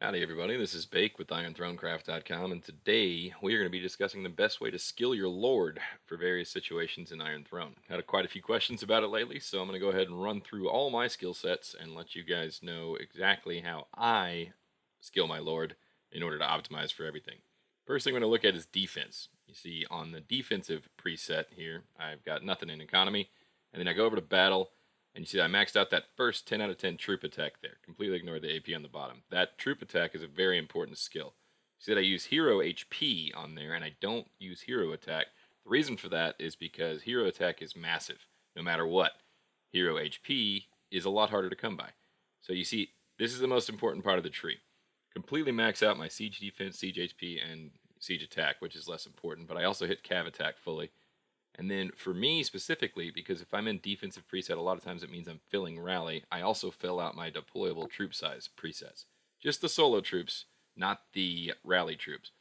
Howdy, everybody. This is Bake with IronThroneCraft.com, and today we are going to be discussing the best way to skill your Lord for various situations in Iron Throne. Had quite a few questions about it lately, so I'm going to go ahead and run through all my skill sets and let you guys know exactly how I skill my Lord in order to optimize for everything. First thing I'm going to look at is defense. You see, on the defensive preset here, I've got nothing in economy, and then I go over to battle. And you see I maxed out that first 10 out of 10 troop attack there. Completely ignored the AP on the bottom. That troop attack is a very important skill. You see that I use hero HP on there and I don't use hero attack. The reason for that is because hero attack is massive, no matter what. Hero HP is a lot harder to come by. So you see, this is the most important part of the tree. Completely max out my siege defense, siege HP, and siege attack, which is less important, but I also hit cav attack fully. And then for me specifically, because if I'm in defensive preset, a lot of times it means I'm filling rally. I also fill out my deployable troop size presets. Just the solo troops, not the rally troops.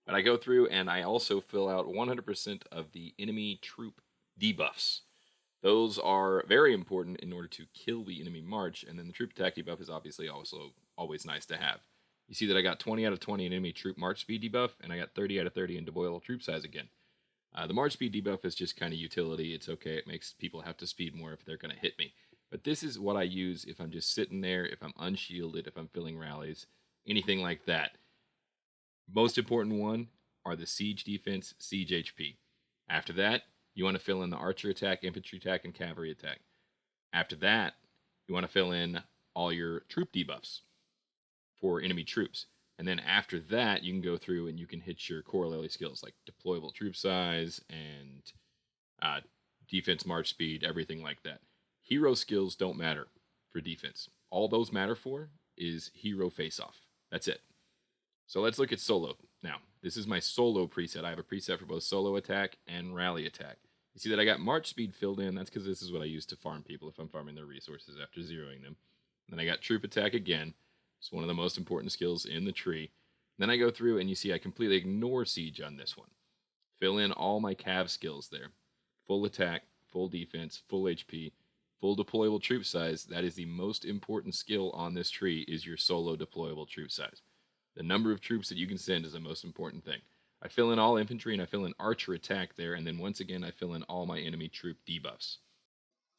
But I go through and I also fill out 100% of the enemy troop debuffs. Those are very important in order to kill the enemy march, and then the troop attack debuff is obviously also always nice to have. You see that I got 20 out of 20 in enemy troop march speed debuff, and I got 30 out of 30 in deployable troop size again. The March speed debuff is just kind of utility. It's okay. It makes people have to speed more if they're going to hit me. But this is what I use if I'm just sitting there, if I'm unshielded, if I'm filling rallies, anything like that. Most important one are the siege defense, siege HP. After that, you want to fill in the archer attack, infantry attack, and cavalry attack. After that, you want to fill in all your troop debuffs for enemy troops. And then after that, you can go through and you can hit your corollary skills like deployable troop size and defense march speed, everything like that. Hero skills don't matter for defense. All those matter for is hero face off. That's it. So let's look at solo now. This is my solo preset. I have a preset for both solo attack and rally attack. You see that I got march speed filled in. That's because this is what I use to farm people if I'm farming their resources after zeroing them. And then I got troop attack again. It's one of the most important skills in the tree. Then I go through and you see I completely ignore siege on this one. Fill in all my cav skills there. Full attack, full defense, full HP, full deployable troop size. That is the most important skill on this tree is your solo deployable troop size. The number of troops that you can send is the most important thing. I fill in all infantry and I fill in archer attack there, and then once again I fill in all my enemy troop debuffs.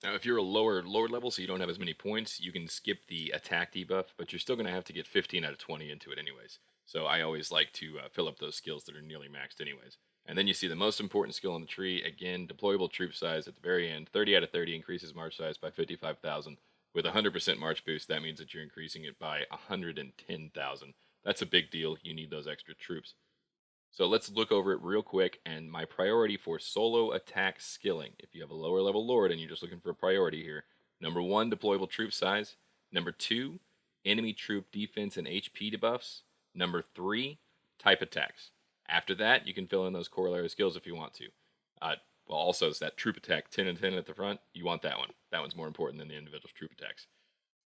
Now, if you're a lower Lord level, so you don't have as many points, you can skip the attack debuff, but you're still going to have to get 15 out of 20 into it anyways. So I always like to fill up those skills that are nearly maxed anyways. And then you see the most important skill on the tree, again, deployable troop size at the very end. 30 out of 30 increases march size by 55,000. With 100% march boost, that means that you're increasing it by 110,000. That's a big deal. You need those extra troops. So let's look over it real quick, and my priority for solo attack skilling, if you have a lower level lord and you're just looking for a priority here, number 1, deployable troop size. Number 2, enemy troop defense and HP debuffs. Number 3, type attacks. After that, you can fill in those corollary skills if you want to. Well, also, it's that troop attack 10 and 10 at the front. You want that one. That one's more important than the individual troop attacks.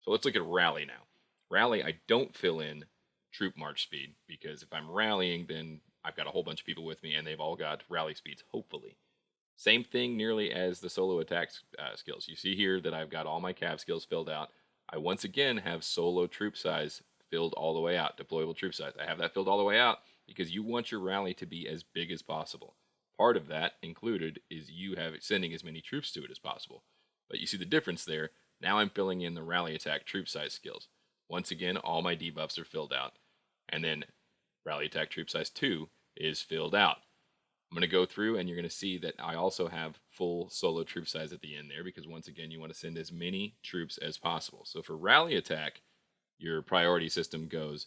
So let's look at rally now. Rally, I don't fill in troop march speed because if I'm rallying, then I've got a whole bunch of people with me, and they've all got rally speeds, hopefully. Same thing nearly as the solo attack skills. You see here that I've got all my cav skills filled out. I once again have solo troop size filled all the way out, deployable troop size. I have that filled all the way out because you want your rally to be as big as possible. Part of that included is you have sending as many troops to it as possible. But you see the difference there. Now I'm filling in the rally attack troop size skills. Once again, all my debuffs are filled out. And then Rally Attack Troop Size 2 is filled out. I'm going to go through and you're going to see that I also have full solo troop size at the end there because once again you want to send as many troops as possible. So for Rally Attack, your priority system goes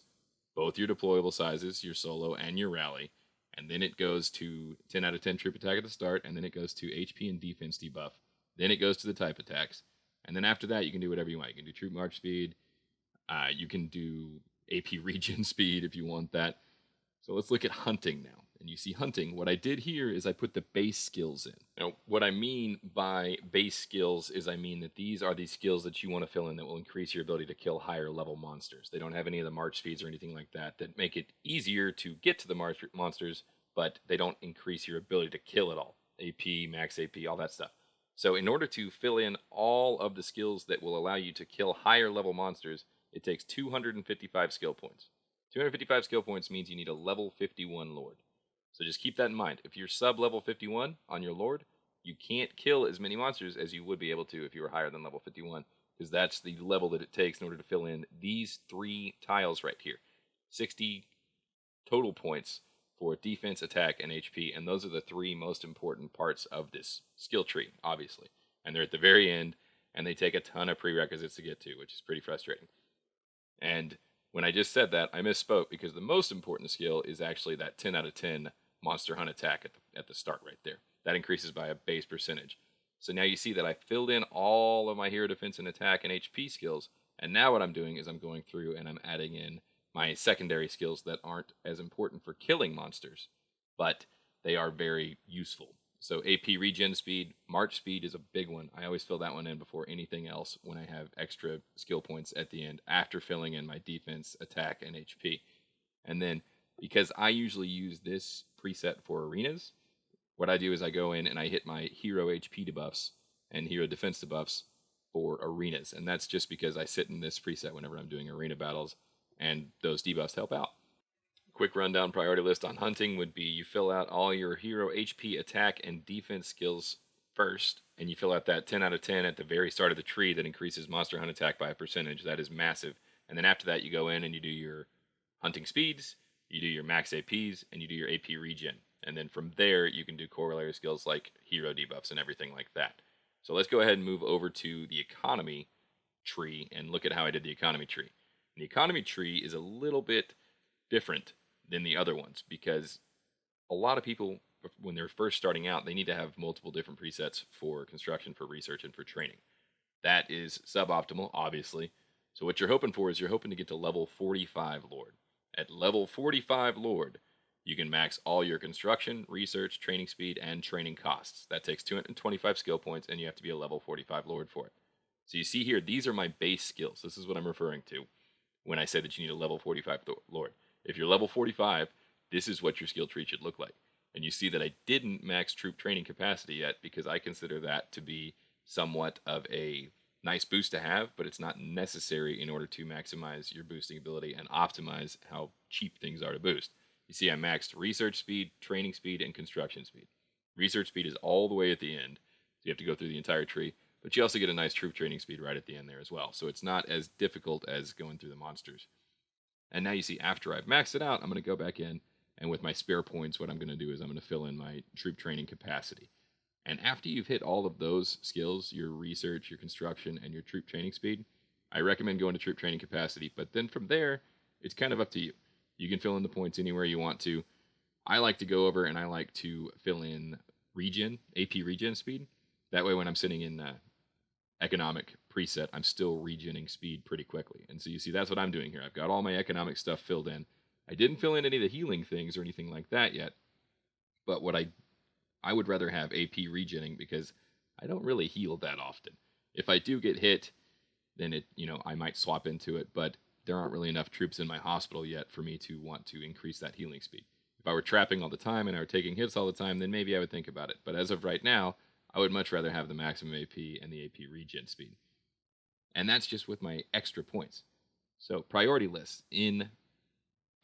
both your deployable sizes, your solo and your rally, and then it goes to 10 out of 10 troop attack at the start, and then it goes to HP and defense debuff. Then it goes to the type attacks. And then after that, you can do whatever you want. You can do troop march speed. You can do AP regen speed if you want that. So let's look at hunting now. And you see hunting, what I did here is I put the base skills in. Now, what I mean by base skills is I mean that these are the skills that you want to fill in that will increase your ability to kill higher level monsters. They don't have any of the march speeds or anything like that that make it easier to get to the monsters, but they don't increase your ability to kill at all. AP, max AP, all that stuff. So in order to fill in all of the skills that will allow you to kill higher level monsters, it takes 255 skill points. 255 skill points means you need a level 51 Lord. So just keep that in mind. If you're sub level 51 on your Lord, you can't kill as many monsters as you would be able to if you were higher than level 51, because that's the level that it takes in order to fill in these 3 tiles right here. 60 total points for defense, attack, and HP, and those are the 3 most important parts of this skill tree, obviously. And they're at the very end, and they take a ton of prerequisites to get to, which is pretty frustrating. And when I just said that, I misspoke, because the most important skill is actually that 10 out of 10 monster hunt attack at the start right there. That increases by a base percentage. So now you see that I filled in all of my hero defense and attack and HP skills, and now what I'm doing is I'm going through and I'm adding in my secondary skills that aren't as important for killing monsters, but they are very useful. So AP regen speed, march speed is a big one. I always fill that one in before anything else when I have extra skill points at the end, after filling in my defense, attack, and HP. And then, because I usually use this preset for arenas, what I do is I go in and I hit my hero HP debuffs and hero defense debuffs for arenas. And that's just because I sit in this preset whenever I'm doing arena battles, and those debuffs help out. Quick rundown priority list on hunting would be you fill out all your hero HP, attack, and defense skills first, and you fill out that 10 out of 10 at the very start of the tree that increases monster hunt attack by a percentage. That is massive. And then after that, you go in and you do your hunting speeds, you do your max APs, and you do your AP regen. And then from there, you can do corollary skills like hero debuffs and everything like that. So let's go ahead and move over to the economy tree and look at how I did the economy tree. And the economy tree is a little bit different than the other ones, because a lot of people, when they're first starting out, they need to have multiple different presets for construction, for research, and for training. That is suboptimal, obviously. So what you're hoping for is you're hoping to get to level 45 Lord. At level 45 Lord, you can max all your construction, research, training speed, and training costs. That takes 225 skill points, and you have to be a level 45 Lord for it. So you see here, these are my base skills. This is what I'm referring to when I say that you need a level 45 Lord. If you're level 45, this is what your skill tree should look like. And you see that I didn't max troop training capacity yet, because I consider that to be somewhat of a nice boost to have, but it's not necessary in order to maximize your boosting ability and optimize how cheap things are to boost. You see I maxed research speed, training speed, and construction speed. Research speed is all the way at the end, so you have to go through the entire tree, but you also get a nice troop training speed right at the end there as well, so it's not as difficult as going through the monsters. And now you see, after I've maxed it out, I'm going to go back in, and with my spare points, what I'm going to do is I'm going to fill in my troop training capacity. And after you've hit all of those skills, your research, your construction, and your troop training speed, I recommend going to troop training capacity. But then from there, it's kind of up to you. You can fill in the points anywhere you want to. I like to go over and I like to fill in regen, AP regen speed. That way when I'm sitting in economic preset, I'm still regenning speed pretty quickly. And so you see, that's what I'm doing here. I've got all my economic stuff filled in. I didn't fill in any of the healing things or anything like that yet, but what I would rather have AP regenning, because I don't really heal that often. If I do get hit, then I might swap into it, but there aren't really enough troops in my hospital yet for me to want to increase that healing speed. If I were trapping all the time and I were taking hits all the time, then maybe I would think about it. But as of right now, I would much rather have the maximum AP and the AP regen speed. And that's just with my extra points. So priority lists in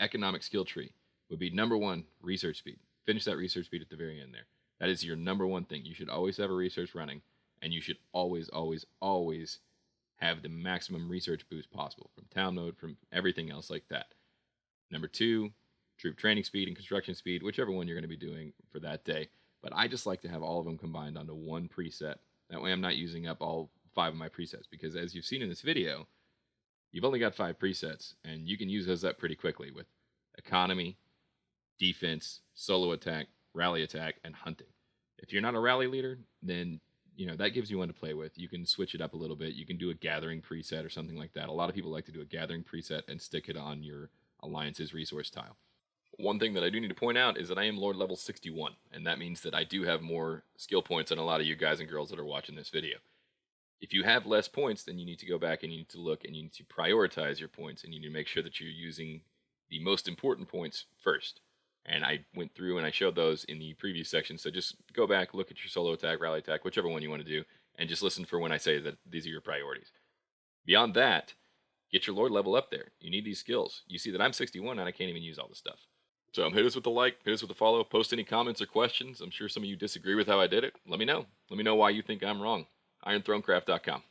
economic skill tree would be number 1, research speed. Finish that research speed at the very end there. That is your number 1 thing. You should always have a research running, and you should always, always, always have the maximum research boost possible from town mode, from everything else like that. Number 2, troop training speed and construction speed, whichever one you're going to be doing for that day. But I just like to have all of them combined onto one preset. That way I'm not using up all 5 of my presets, because as you've seen in this video, you've only got 5 presets, and you can use those up pretty quickly with economy, defense, solo attack, rally attack, and hunting. If you're not a rally leader, then that gives you one to play with. You can switch it up a little bit. You can do a gathering preset or something like that. A lot of people like to do a gathering preset and stick it on your alliance's resource tile. One thing that I do need to point out is that I am Lord level 61, and that means that I do have more skill points than a lot of you guys and girls that are watching this video. If you have less points, then you need to go back and you need to look and you need to prioritize your points, and you need to make sure that you're using the most important points first. And I went through and I showed those in the previous section, so just go back, look at your solo attack, rally attack, whichever one you want to do, and just listen for when I say that these are your priorities. Beyond that, Get your Lord level up there. You need these skills. You see that I'm 61 and I can't even use all this stuff. So hit us with the like, hit us with the follow, post any comments or questions. I'm sure some of you disagree with how I did it. Let me know. Let me know why you think I'm wrong. IronThronecraft.com.